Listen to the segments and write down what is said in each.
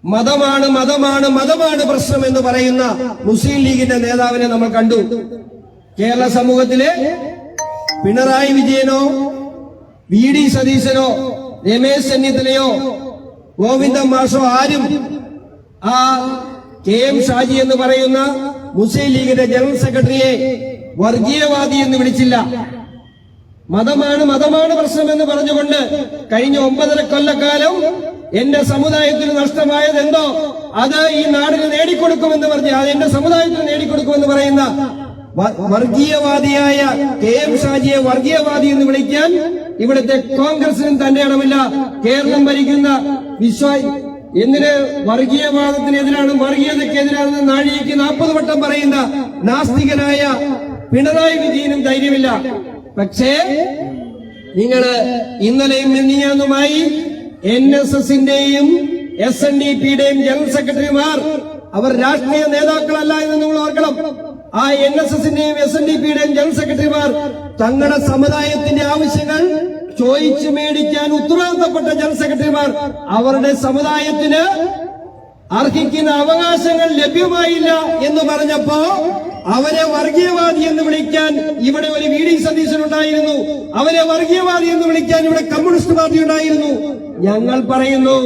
മതമാണ് മതമാണ് മതമാണ് പ്രശ്നം എന്ന് പറയുന്ന മുസ്ലിം ലീഗിന്റെ നേതാവിനെ നമ്മൾ കണ്ടു. കേരള സമൂഹത്തിലെ പിണറായി വിജയനോ VD സതീശനോ രമേശ് ചെന്നിത്തലയോ ഗോവിന്ദൻ മാഷോ ആരും ആ KM ഷാജി എന്ന് പറയുന്ന മുസ്ലിം ലീഗിന്റെ ജനറൽ സെക്രട്ടറിയെ വർഗീയവാദി എന്ന് വിളിച്ചില്ല. മതമാണ് മതമാണ് പ്രശ്നം എന്ന് പറഞ്ഞുകൊണ്ട് കഴിഞ്ഞ 9.5 കൊല്ലക്കാലം എന്റെ സമുദായത്തിന് നഷ്ടമായത് എന്തോ അത് ഈ നാടിന് നേടിക്കൊടുക്കുമെന്ന് പറഞ്ഞ് അത് എന്റെ സമുദായത്തിന് നേടിക്കൊടുക്കുമെന്ന് പറയുന്ന വർഗീയവാദിയായ KM ഷാജിയെ വർഗീയവാദി എന്ന് വിളിക്കാൻ ഇവിടുത്തെ കോൺഗ്രസിനും തന്റെ ഇടമില്ല. കേരളം ഭരിക്കുന്ന എന്തിന് വർഗീയവാദത്തിനെതിരാണ് വർഗീയതയ്ക്കെതിരാണെന്ന് നാഴികയ്ക്ക് 40 വട്ടം പറയുന്ന നാസ്തികനായ പിണറായി വിജയനും ധൈര്യമില്ല. പക്ഷേ നിങ്ങള് ഇന്നലെയും മിനിഞ്ഞാന്നുമായി NSSന്റെയും SNDPയുടെയും ജനറൽ സെക്രട്ടറിമാർ അവർ രാഷ്ട്രീയ നേതാക്കളല്ല എന്ന് നിങ്ങൾ ഓർക്കണം. ആ NSSന്റെയും SNDPയുടെയും ജനറൽ സെക്രട്ടറിമാർ തങ്ങളുടെ സമുദായത്തിന്റെ ആവശ്യങ്ങൾ ചോദിച്ചു മേടിക്കാൻ ഉത്തരവാദിത്തപ്പെട്ട ജനറൽ സെക്രട്ടറിമാർ അവരുടെ സമുദായത്തിന് അർഹിക്കുന്ന അവകാശങ്ങൾ ലഭ്യമായില്ല എന്ന് പറഞ്ഞപ്പോ അവരെ വർഗീയവാദി എന്ന് വിളിക്കാൻ ഇവിടെ ഒരു VD സതീശൻ ഉണ്ടായിരുന്നു. അവരെ വർഗീയവാദി എന്ന് വിളിക്കാൻ ഇവിടെ കമ്മ്യൂണിസ്റ്റ് പാർട്ടി ഉണ്ടായിരുന്നു. ഞങ്ങൾ പറയുന്നു,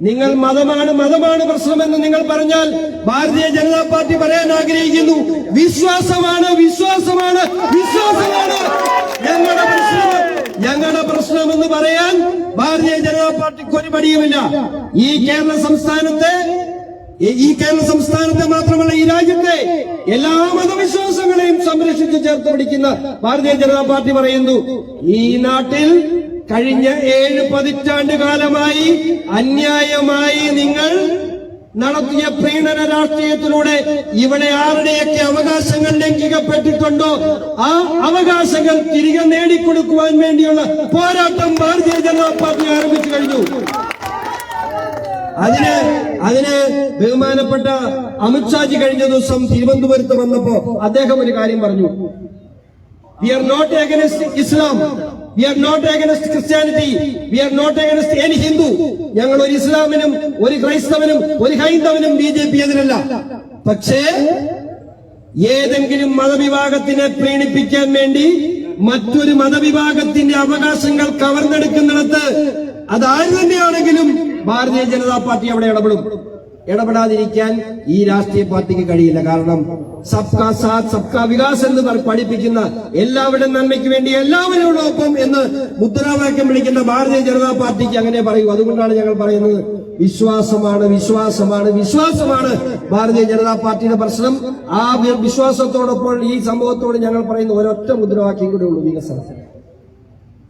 നിങ്ങൾ മതമാണ് മതമാണ് പ്രശ്നമെന്ന് നിങ്ങൾ പറഞ്ഞാൽ ഭാരതീയ ജനതാ പാർട്ടി പറയാൻ ആഗ്രഹിക്കുന്നു, വിശ്വാസമാണ് വിശ്വാസമാണ് വിശ്വാസമാണ് ഞങ്ങളുടെ പ്രശ്നമെന്ന് പറയാൻ ഭാരതീയ ജനതാ പാർട്ടിക്ക് ഒരു മടിയുമില്ല. ഈ കേരള സംസ്ഥാനത്തെ മാത്രമല്ല ഈ രാജ്യത്തെ എല്ലാ മതവിശ്വാസങ്ങളെയും സംരക്ഷിച്ച് ചേർത്ത് പിടിക്കുന്ന ഭാരതീയ ജനതാ പാർട്ടി പറയുന്നു, ഈ നാട്ടിൽ കഴിഞ്ഞ 7 പതിറ്റാണ്ട് കാലമായി അന്യായമായി നിങ്ങൾ നടത്തിയ പ്രീണന രാഷ്ട്രീയത്തിലൂടെ ഇവിടെ ആരുടെയൊക്കെ അവകാശങ്ങൾ ലംഘിക്കപ്പെട്ടിട്ടുണ്ടോ ആ അവകാശങ്ങൾ തിരികെ നേടിക്കൊടുക്കുവാൻ വേണ്ടിയുള്ള പോരാട്ടം ഭാരതീയ ജനതാ പാർട്ടി ആരംഭിച്ചു കഴിഞ്ഞു. അതിന് ബഹുമാനപ്പെട്ട അമിത്ഷാജി കഴിഞ്ഞ ദിവസം തിരുവനന്തപുരത്ത് വന്നപ്പോ അദ്ദേഹം ഒരു കാര്യം പറഞ്ഞു. We are not against Islam. We are not against Christianity. We are not against any Hindu. ഞങ്ങൾ ഒരു ഇസ്ലാമിനും ഒരു ക്രൈസ്തവനും ഒരു ഹൈന്ദവനും BJP എതിരല്ല. പക്ഷേ ഏതെങ്കിലും മതവിഭാഗത്തിനെ പ്രീണിപ്പിക്കാൻ വേണ്ടി മറ്റൊരു മതവിഭാഗത്തിന്റെ അവകാശങ്ങൾ കവർന്നെടുക്കുന്നിടത്ത് അതാര് തന്നെയാണെങ്കിലും ഭാരതീയ ജനതാ പാർട്ടി അവിടെ ഇടപെടാതിരിക്കാൻ ഈ രാഷ്ട്രീയ പാർട്ടിക്ക് കഴിയില്ല. കാരണം സബ്കാ സാത്ത് സബ്കാ വികാസ് എന്ന് പഠിപ്പിക്കുന്ന എല്ലാവരുടെയും നന്മയ്ക്ക് വേണ്ടി എല്ലാവരോടൊപ്പം എന്ന് മുദ്രാവാക്യം വിളിക്കുന്ന ഭാരതീയ ജനതാ പാർട്ടിക്ക് അങ്ങനെ പറയൂ. അതുകൊണ്ടാണ് ഞങ്ങൾ പറയുന്നത്, വിശ്വാസമാണ് വിശ്വാസമാണ് വിശ്വാസമാണ് ഭാരതീയ ജനതാ പാർട്ടിയുടെ പ്രശ്നം. ആ വിശ്വാസത്തോടൊപ്പം ഈ സംഭവത്തോട് ഞങ്ങൾ പറയുന്ന ഒരൊറ്റ മുദ്രാവാക്യം കൂടെ ഉള്ളൂ, വികസനം.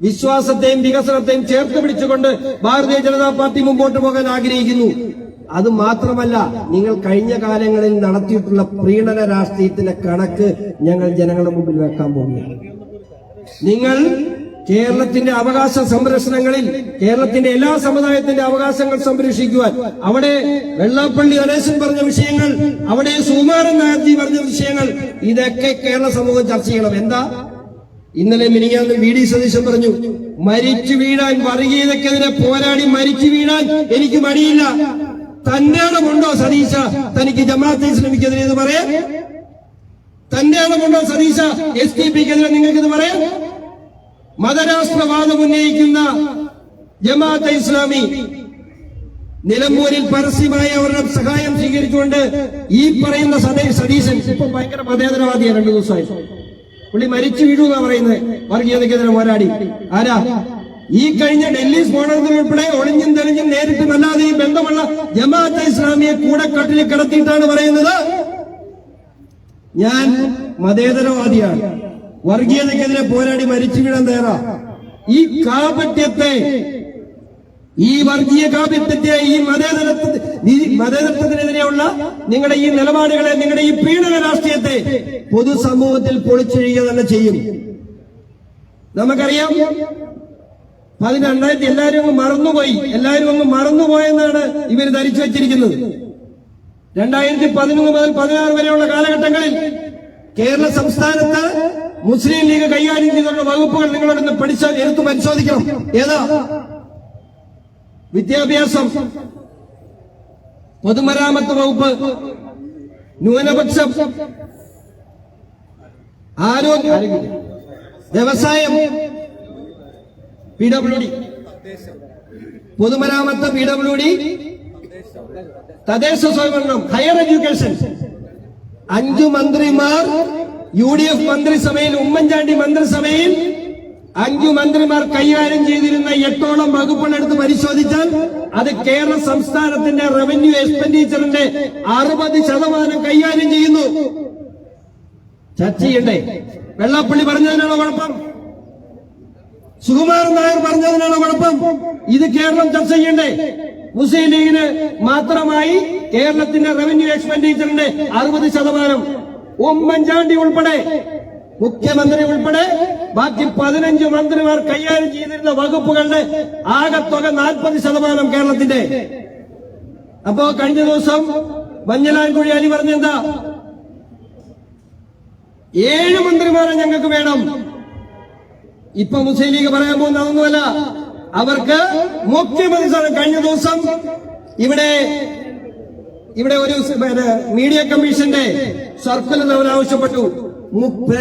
വിശ്വാസത്തെയും വികസനത്തെയും ചേർത്ത് പിടിച്ചുകൊണ്ട് ഭാരതീയ ജനതാ പാർട്ടി മുമ്പോട്ട് പോകാൻ ആഗ്രഹിക്കുന്നു. അത് മാത്രമല്ല, നിങ്ങൾ കഴിഞ്ഞ കാലങ്ങളിൽ നടത്തിയിട്ടുള്ള പ്രീണന രാഷ്ട്രീയത്തിന്റെ കണക്ക് ഞങ്ങൾ ജനങ്ങളുടെ മുമ്പിൽ വെക്കാൻ പോവുകയാണ്. നിങ്ങൾ കേരളത്തിന്റെ അവകാശ സംരക്ഷണങ്ങളിൽ കേരളത്തിന്റെ എല്ലാ സമുദായത്തിന്റെ അവകാശങ്ങൾ സംരക്ഷിക്കുവാൻ അവിടെ വെള്ളാപ്പള്ളി ഗണേശൻ പറഞ്ഞ വിഷയങ്ങൾ, അവിടെ സുകുമാരൻ നായർജി പറഞ്ഞ വിഷയങ്ങൾ, ഇതൊക്കെ കേരള സമൂഹം ചർച്ച ചെയ്യണം. എന്താ ഇന്നലെ മിനിഞ്ഞാന്ന് VD സതീശൻ പറഞ്ഞു, മരിച്ചു വീഴാൻ വർഗീയതക്കെതിരെ പോരാടി മരിച്ചു വീഴാൻ എനിക്ക് മടിയില്ല. തന്റെ ഇടമുണ്ടോ സതീശ തനിക്ക് ജമാഅത്തെ ഇസ്ലാമിക്കെതിരെ എന്ന് പറയാൻ? തന്റെ ഇടമുണ്ടോ സതീശ SDPക്കെതിരെ നിങ്ങൾക്കിത് പറയാൻ? മതരാഷ്ട്രവാദം ഉന്നയിക്കുന്ന ജമാഅത്തെ ഇസ്ലാമി നിലമ്പൂരിൽ പരസ്യമായി അവരുടെ സഹായം സ്വീകരിച്ചുകൊണ്ട് ഈ പറയുന്ന സതീശൻ ഇപ്പൊ ഭയങ്കര മതേതരവാദിയാണ്. 2 ദിവസമായി പുള്ളി മരിച്ചു വീഴുന്നാ പറയുന്നത്, വർഗീയതക്കെതിരെ പോരാടി. ആരാ? ഈ കഴിഞ്ഞ ഡൽഹി സ്ഫോടനത്തിൽ ഉൾപ്പെടെ ഒളിഞ്ഞും തെളിഞ്ഞും നേരിട്ടും അല്ലാതെയും ബന്ധമുള്ള ജമാഅത്തെ ഇസ്ലാമിയെ കൂടെ കട്ടിൽ കിടത്തിയിട്ടാണ് പറയുന്നത്, ഞാൻ മതേതരവാദിയാണ്, വർഗീയതക്കെതിരെ പോരാടി മരിച്ചു വീഴാൻ തയ്യാറാ. ഈ കാപട്യത്തെ, ഈ വർഗീയ കാപട്യത്തെ, ഈ മതേതരത്വത്തിനെതിരെയുള്ള നിങ്ങളുടെ ഈ നിലപാടുകളെ, നിങ്ങളുടെ ഈ പീഡന രാഷ്ട്രീയത്തെ പൊതുസമൂഹത്തിൽ പൊളിച്ചൊഴിയുക തന്നെ ചെയ്യും. നമുക്കറിയാം 2000 എല്ലാവരും അങ്ങ് മറന്നുപോയെന്നാണ് ഇവര് ധരിച്ചു വെച്ചിരിക്കുന്നത്. 2011 മുതൽ 16 വരെയുള്ള കാലഘട്ടങ്ങളിൽ കേരള സംസ്ഥാനത്ത് മുസ്ലിം ലീഗ് കൈകാര്യം ചെയ്തിട്ടുള്ള വകുപ്പുകൾ നിങ്ങളോടൊന്ന് എടുത്തു പരിശോധിക്കണം. ഏതാ? വിദ്യാഭ്യാസം, പൊതുമരാമത്ത് വകുപ്പ്, ന്യൂനപക്ഷ ആരോഗ്യ, വ്യവസായം, PWD, പൊതുമരാമത്ത്, PWD, തദ്ദേശ സ്വയംഭരണം, ഹയർ എഡ്യൂക്കേഷൻ. 5 മന്ത്രിമാർ UDF മന്ത്രിസഭയിൽ, ഉമ്മൻചാണ്ടി മന്ത്രിസഭയിൽ 5 മന്ത്രിമാർ കൈകാര്യം ചെയ്തിരുന്ന 8ഓളം വകുപ്പുകളെടുത്ത് പരിശോധിച്ചാൽ അത് കേരള സംസ്ഥാനത്തിന്റെ റവന്യൂ എക്സ്പെൻഡിച്ചറിന്റെ 60% കൈകാര്യം ചെയ്യുന്നു. ചർച്ച ചെയ്യണ്ടേ? വെള്ളാപ്പള്ളി പറഞ്ഞതിനാണോ കുഴപ്പം? സുകുമാരൻ നായർ പറഞ്ഞതിനാണോ കുഴപ്പം? ഇത് കേരളം ചർച്ച ചെയ്യണ്ടേ? മുസ്ലിം ലീഗിന് മാത്രമായി കേരളത്തിന്റെ റവന്യൂ എക്സ്പെൻഡിച്ചറിന്റെ 60%, ഉമ്മൻചാണ്ടി ഉൾപ്പെടെ, മുഖ്യമന്ത്രി ഉൾപ്പെടെ ബാക്കി 15 മന്ത്രിമാർ കൈകാര്യം ചെയ്തിരുന്ന വകുപ്പുകളുടെ ആകെത്തുക 40% കേരളത്തിന്റെ. അപ്പോ കഴിഞ്ഞ ദിവസം മഞ്ഞലാൻകുഴി അലി പറഞ്ഞെന്താ? 7 മന്ത്രിമാരെ ഞങ്ങൾക്ക് വേണം. ഇപ്പൊ മുസ്ലിം ലീഗ് പറയാൻ പോകുന്ന അതൊന്നുമല്ല, അവർക്ക് മുഖ്യമന്ത്രി സ്ഥാനം. കഴിഞ്ഞ ദിവസം ഇവിടെ ഒരു മീഡിയ കമ്മീഷന്റെ സർക്കുലർ അവർ ആവശ്യപ്പെട്ടു.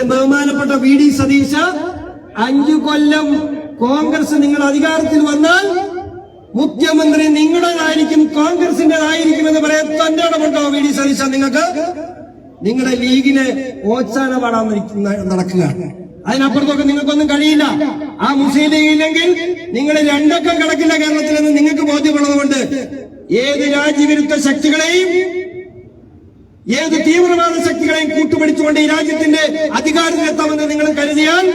ബഹുമാനപ്പെട്ട VD സതീശ, 5 കൊല്ലം കോൺഗ്രസ് നിങ്ങൾ അധികാരത്തിൽ വന്നാൽ മുഖ്യമന്ത്രി നിങ്ങളുടേതായിരിക്കും, കോൺഗ്രസിന്റേതായിരിക്കുമെന്ന് പറയാൻ തന്റെ ഇടപെട്ടോ VD സതീശ? നിങ്ങൾക്ക് നിങ്ങളുടെ ലീഗിന് ഓച്ചാന പാടാൻ നടക്കുക. അതിനപ്പുറത്തൊക്കെ നിങ്ങൾക്കൊന്നും കഴിയില്ല. ആ മുസ്ലിം ലീഗ് ഇല്ലെങ്കിൽ നിങ്ങൾ 2 അക്കം കണക്കില്ല കേരളത്തിലെന്ന് നിങ്ങൾക്ക് ബോധ്യമുള്ളതുകൊണ്ട് ഏത് രാജ്യവിരുദ്ധ ശക്തികളെയും ഏത് തീവ്രവാദ ശക്തികളെയും കൂട്ടുപിടിച്ചുകൊണ്ട് ഈ രാജ്യത്തിന്റെ അധികാരത്തിലെത്താമെന്ന് നിങ്ങൾ കരുതിയാൽ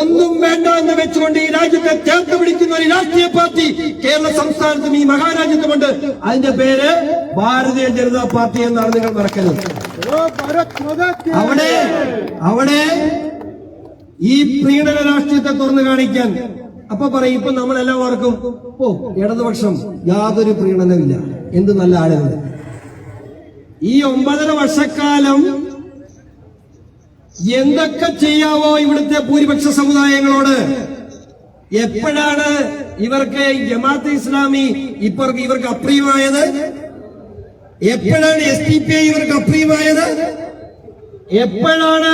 ഒന്നും വേണ്ട എന്ന് വെച്ചുകൊണ്ട് ഈ രാജ്യത്തെ ചേർത്ത് പിടിക്കുന്ന ഒരു രാഷ്ട്രീയ പാർട്ടി കേരള സംസ്ഥാനത്തും ഈ മഹാരാജ്യത്തുമുണ്ട്. അതിന്റെ പേര് ഭാരതീയ ജനതാ പാർട്ടി എന്നാണ് നിങ്ങൾ മറക്കരുത്. അവിടെ ഈ പ്രീണന രാഷ്ട്രീയത്തെ തുറന്നു കാണിക്കാൻ അപ്പൊ പറയും, ഇപ്പൊ നമ്മളെല്ലാവർക്കും ഇടതുപക്ഷം യാതൊരു പ്രീണനമില്ല, എന്ത് നല്ല ആളുകൾ. ഈ 9.5 വർഷക്കാലം എന്തൊക്കെ ചെയ്യാവോ ഇവിടുത്തെ ഭൂരിപക്ഷ സമുദായങ്ങളോട്? എപ്പോഴാണ് ഇവർക്ക് ജമാഅത്തെ ഇസ്ലാമി ഇവർക്ക് അപ്രിയമായത്? എപ്പോഴാണ് SDPI ഇവർക്ക് അപ്രിയമായത്? എപ്പോഴാണ്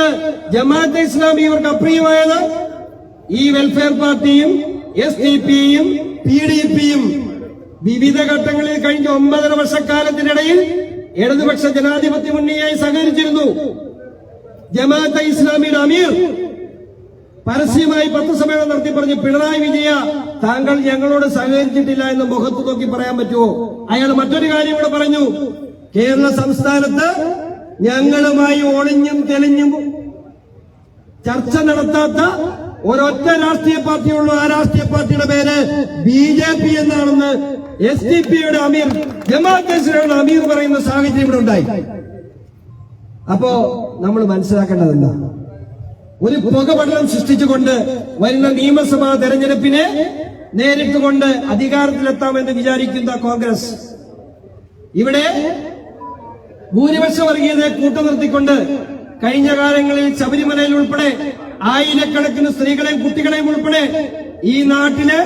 ജമാഅത്തെ ഇസ്ലാമി ഇവർക്ക് അപ്രിയമായത്? ഈ വെൽഫെയർ പാർട്ടിയും SDPയും PDPയും വിവിധ ഘട്ടങ്ങളിൽ കഴിഞ്ഞ 9.5 വർഷക്കാലത്തിനിടയിൽ ഇടതുപക്ഷ ജനാധിപത്യ മുന്നണിയായി സഹകരിച്ചിരുന്നു. ജമാഅത്തെ ഇസ്ലാമിയുടെ അമീർ പരസ്യമായി പത്രസമ്മേളനം നടത്തി പറഞ്ഞു, പിണറായി വിജയ താങ്കൾ ഞങ്ങളോട് സഹകരിച്ചിട്ടില്ല എന്ന് മുഖത്ത് നോക്കി പറയാൻ പറ്റുമോ? അയാൾ മറ്റൊരു കാര്യം കൂടെ പറഞ്ഞു, കേരള സംസ്ഥാനത്ത് ഞങ്ങളുമായി ഒളിഞ്ഞും തെളിഞ്ഞും ചർച്ച നടത്താത്ത ഒരൊറ്റ രാഷ്ട്രീയ പാർട്ടിയുള്ളൂ. ആ രാഷ്ട്രീയ പാർട്ടിയുടെ പേര് BJP എന്നാണെന്ന് SDPയുടെ അമീർ, ജമാഅത്തെ ഇസ്ലാമിയുടെ അമീർ പറയുന്ന സാഹചര്യം ഇവിടെ ഉണ്ടായി. അപ്പോ നമ്മൾ മനസ്സിലാക്കേണ്ടത് എന്താ? ഒരു പുകപടലം സൃഷ്ടിച്ചുകൊണ്ട് വരുന്ന നിയമസഭാ തെരഞ്ഞെടുപ്പിനെ നേരിട്ടുകൊണ്ട് അധികാരത്തിലെത്താമെന്ന് വിചാരിക്കുന്ന കോൺഗ്രസ് ഇവിടെ ഭൂരിപക്ഷ വർഗീയതയെ കൂട്ടുനിർത്തിക്കൊണ്ട് കഴിഞ്ഞ കാലങ്ങളിൽ ശബരിമലയിൽ ഉൾപ്പെടെ ആയിരക്കണക്കിന് സ്ത്രീകളെയും കുട്ടികളെയും ഉൾപ്പെടെ ഈ നാട്ടിലെ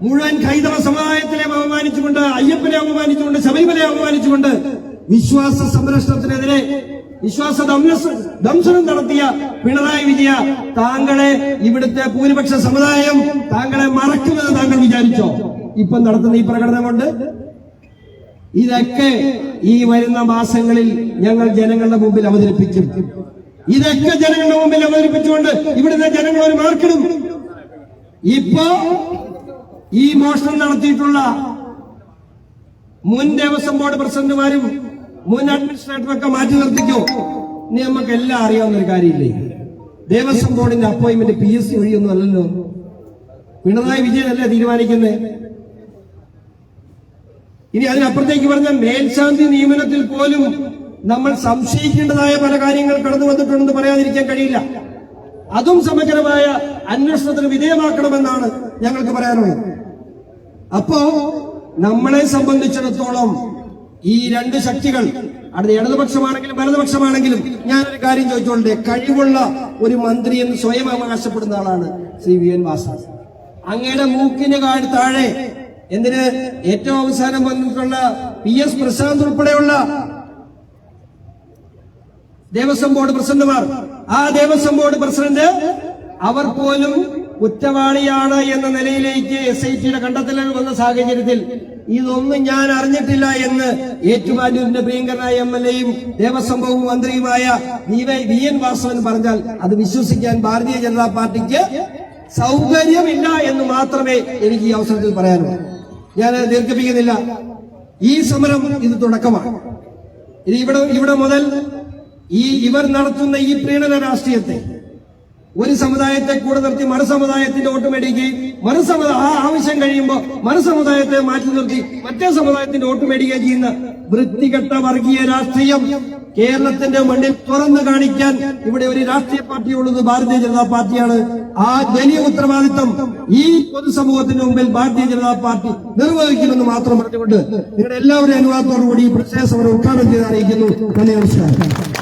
മുഴുവൻ ഹൈന്ദവ സമുദായത്തിലെ അപമാനിച്ചുകൊണ്ട്, അയ്യപ്പനെ അപമാനിച്ചുകൊണ്ട്, ശബരിമലയെ അപമാനിച്ചുകൊണ്ട് വിശ്വാസ സംരക്ഷണത്തിനെതിരെ വിശ്വാസ ദംശനം നടത്തിയ പിണറായി വിജയ, താങ്കളെ ഇവിടുത്തെ ഭൂരിപക്ഷ സമുദായം താങ്കളെ മറക്കുമെന്ന് താങ്കൾ വിചാരിച്ചോ? ഇപ്പം നടത്തുന്ന ഈ പ്രകടനം കൊണ്ട് ഇതൊക്കെ ഈ വരുന്ന മാസങ്ങളിൽ ഞങ്ങൾ ജനങ്ങളുടെ മുമ്പിൽ അവതരിപ്പിക്കും. ഇതൊക്കെ ജനങ്ങളുടെ മുമ്പിൽ അവതരിപ്പിച്ചുകൊണ്ട് ഇവിടുത്തെ ജനങ്ങൾ ഒരു മാർക്കിടും. ഇപ്പോ ഈ മോഷണം നടത്തിയിട്ടുള്ള മുൻ ദേവസ്വം ബോർഡ് പ്രസിഡന്റുമാരും മുൻ അഡ്മിനിസ്ട്രേറ്ററൊക്കെ മാറ്റി നിർത്തിക്കോ. ഇനി നമുക്ക് എല്ലാം അറിയാവുന്ന ഒരു കാര്യമില്ലേ, ദേവസ്വം ബോർഡിന്റെ അപ്പോയിന്റ്മെന്റ് PSC വഴിയൊന്നും അല്ലല്ലോ, പിണറായി വിജയനല്ലേ തീരുമാനിക്കുന്നത്. ഇനി അതിനപ്പുറത്തേക്ക് പറഞ്ഞാൽ മേൽശാന്തി നിയമനത്തിൽ പോലും നമ്മൾ സംശയിക്കേണ്ടതായ പല കാര്യങ്ങൾ കടന്നു വന്നിട്ടുണ്ടെന്ന് പറയാതിരിക്കാൻ കഴിയില്ല. അതും സമഗ്രമായ അന്വേഷണത്തിന് വിധേയമാക്കണമെന്നാണ് ഞങ്ങൾക്ക് പറയാനുള്ളത്. അപ്പോ നമ്മളെ സംബന്ധിച്ചിടത്തോളം ഈ 2 ശക്തികൾ, അത് ഇടതുപക്ഷമാണെങ്കിലും വലതുപക്ഷമാണെങ്കിലും, ഞാനൊരു കാര്യം ചോദിച്ചോളട്ടെ, കഴിവുള്ള ഒരു മന്ത്രി എന്ന് സ്വയം അവകാശപ്പെടുന്ന ആളാണ് ശ്രീ VN വാസവൻ. അങ്ങയുടെ മൂക്കിന് താഴെ എന്തിന് ഏറ്റവും അവസാനം വന്നിട്ടുള്ള PS പ്രശാന്ത് ഉൾപ്പെടെയുള്ള ദേവസ്വം ബോർഡ് പ്രസിഡന്റുമാർ, ആ ദേവസ്വം ബോർഡ് പ്രസിഡന്റ് അവർ പോലും കുറ്റവാളിയാണ് എന്ന നിലയിലേക്ക് SITയുടെ കണ്ടെത്തലുകൾ വന്ന സാഹചര്യത്തിൽ ഇതൊന്നും ഞാൻ അറിഞ്ഞിട്ടില്ല എന്ന് ഏറ്റുമാനൂരിന്റെ പ്രിയങ്കരനായ MLA-യും ദേവസ്വം വകുപ്പ് മന്ത്രിയുമായ VN വാസവൻ പറഞ്ഞാൽ അത് വിശ്വസിക്കാൻ ഭാരതീയ ജനതാ പാർട്ടിക്ക് സൗകര്യമില്ല എന്ന് മാത്രമേ എനിക്ക് ഈ അവസരത്തിൽ പറയാനുള്ളൂ. ഞാൻ ദീർഘിപ്പിക്കുന്നില്ല. ഈ സമരം ഇത് തുടക്കമാണ്. ഇത് ഇവിടെ മുതൽ ഇവർ നടത്തുന്ന ഈ പ്രീണന രാഷ്ട്രീയത്തെ ഒരു സമുദായത്തെ കൂടെ നിർത്തി മറുസമുദായത്തിന്റെ വോട്ട് മേടിക്കുകയും ആ ആവശ്യം കഴിയുമ്പോൾ മറുസമുദായത്തെ മാറ്റി നിർത്തി മറ്റേ സമുദായത്തിന്റെ വോട്ട് മേടിക്കുകയും ചെയ്യുന്ന വൃത്തികെട്ട വർഗീയ രാഷ്ട്രീയം കേരളത്തിന്റെ മണ്ണിൽ തുറന്നു കാണിക്കാൻ ഇവിടെ ഒരു രാഷ്ട്രീയ പാർട്ടിയുള്ളത് ഭാരതീയ ജനതാ പാർട്ടിയാണ്. ആ വലിയ ഉത്തരവാദിത്തം ഈ പൊതുസമൂഹത്തിന് മുമ്പിൽ ഭാരതീയ ജനതാ പാർട്ടി നിർവഹിക്കുമെന്ന് മാത്രം പറഞ്ഞുകൊണ്ട് നിങ്ങളുടെ എല്ലാവരുടെയും അനുവാദത്തോടുകൂടി ഈ പ്രതിഷേധ സമരം ഉദ്ഘാടനം ചെയ്ത് അറിയിക്കുന്നു. നന്ദി, നമസ്കാരം.